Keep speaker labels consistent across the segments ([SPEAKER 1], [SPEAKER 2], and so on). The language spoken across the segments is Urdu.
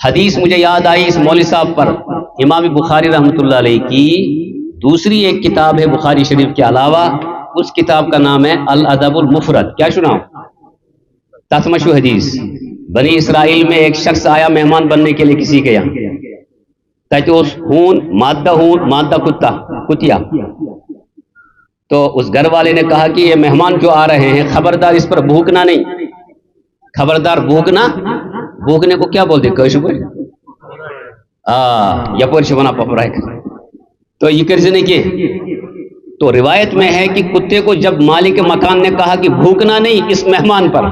[SPEAKER 1] حدیث مجھے یاد آئی اس مولوی صاحب پر، امام بخاری رحمۃ اللہ علیہ کی دوسری ایک کتاب ہے بخاری شریف کے علاوہ، اس کتاب کا نام ہے الادب المفرد. کیا سناؤ؟ تتمشو حدیث. بنی اسرائیل میں ایک شخص آیا مہمان بننے کے لیے کسی کے یہاں، کہتے ہون مادہ کتیا. تو اس گھر والے نے کہا کہ یہ مہمان جو آ رہے ہیں خبردار اس پر بھوکنا نہیں. خبردار بھوکنے کو کیا بولتے؟ بنا پپرائے. تو یہ کرنے کے تو روایت میں ہے کہ کتے کو جب مالک مکان نے کہا کہ بھوکنا نہیں اس مہمان پر،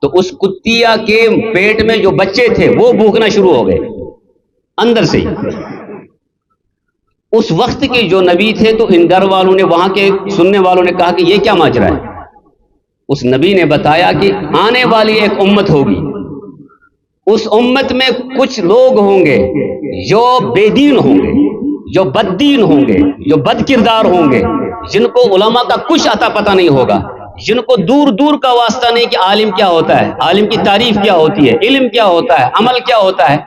[SPEAKER 1] تو اس کتیا کے پیٹ میں جو بچے تھے وہ بھوکنا شروع ہو گئے اندر سے. اس وقت کے جو نبی تھے تو ان گھر والوں نے، وہاں کے سننے والوں نے کہا کہ یہ کیا ماجرا ہے. اس نبی نے بتایا کہ آنے والی ایک امت ہوگی، اس امت میں کچھ لوگ ہوں گے جو بے دین ہوں گے، جو بد دین ہوں گے، جو بد کردار ہوں گے، جن کو علماء کا کچھ عطا پتہ نہیں ہوگا، جن کو دور دور کا واسطہ نہیں کہ عالم کیا ہوتا ہے، عالم کی تعریف کیا ہوتی ہے، علم کیا ہوتا ہے، عمل کیا ہوتا ہے.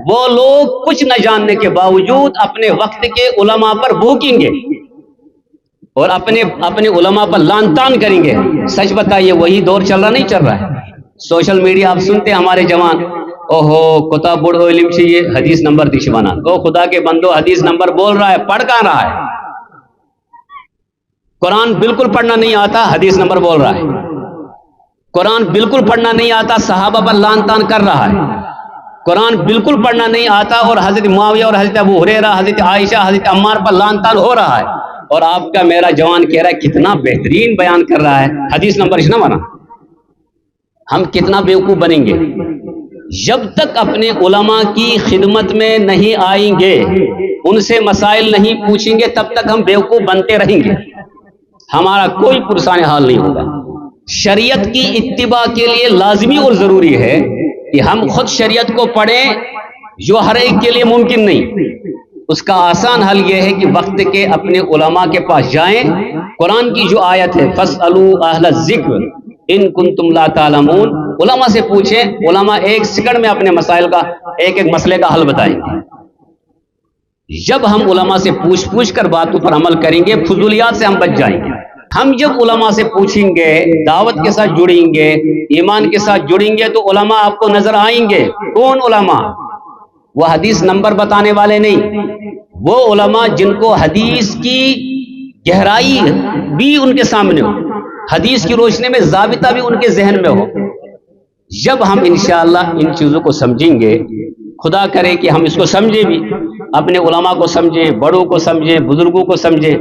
[SPEAKER 1] وہ لوگ کچھ نہ جاننے کے باوجود اپنے وقت کے علماء پر بھوکیں گے اور اپنے علماء پر لعن طعن کریں گے. سچ بتائیے وہی دور چل رہا نہیں چل رہا ہے؟ سوشل میڈیا آپ سنتے ہیں ہمارے جوان، اوہو کتا بڑھو علم چاہیے حدیث نمبر دشمانا. او خدا کے بندو، حدیث نمبر بول رہا ہے، پڑھ کہاں رہا ہے؟ قرآن بالکل پڑھنا نہیں آتا، حدیث نمبر بول رہا ہے. قرآن بالکل پڑھنا نہیں آتا، صحابہ پر لعن طعن کر رہا ہے. قرآن بالکل پڑھنا نہیں آتا اور حضرت معاویہ اور حضرت ابو ہریرہ، حضرت عائشہ، حضرت عمار پر لعن طعن ہو رہا ہے. اور آپ کا میرا جوان کہہ رہا ہے کتنا بہترین بیان کر رہا ہے، حدیث نمبر اس نہ بنا. ہم کتنا بیوقوف بنیں گے جب تک اپنے علماء کی خدمت میں نہیں آئیں گے، ان سے مسائل نہیں پوچھیں گے، تب تک ہم بیوقوف بنتے رہیں گے، ہمارا کوئی پرسان حال نہیں ہوگا. شریعت کی اتباع کے لیے لازمی اور ضروری ہے کہ ہم خود شریعت کو پڑھیں، جو ہر ایک کے لیے ممکن نہیں. اس کا آسان حل یہ ہے کہ وقت کے اپنے علماء کے پاس جائیں. قرآن کی جو آیت ہے فَاسْأَلُوا أَهْلَ الذِّكْرِ إِن كُنتُمْ لَا تَعْلَمُونَ، علماء سے پوچھیں. علماء ایک سیکنڈ میں اپنے مسائل کا ایک مسئلے کا حل بتائیں گے. جب ہم علماء سے پوچھ کر باتوں پر عمل کریں گے، فضولیات سے ہم بچ جائیں گے. ہم جب علماء سے پوچھیں گے، دعوت کے ساتھ جڑیں گے، ایمان کے ساتھ جڑیں گے، تو علماء آپ کو نظر آئیں گے. کون علماء؟ وہ حدیث نمبر بتانے والے نہیں، وہ علماء جن کو حدیث کی گہرائی بھی ان کے سامنے ہو، حدیث کی روشنی میں ضابطہ بھی ان کے ذہن میں ہو. جب ہم انشاءاللہ ان چیزوں کو سمجھیں گے، خدا کرے کہ ہم اس کو سمجھیں بھی، اپنے علماء کو سمجھیں، بڑوں کو سمجھیں، بزرگوں کو سمجھیں.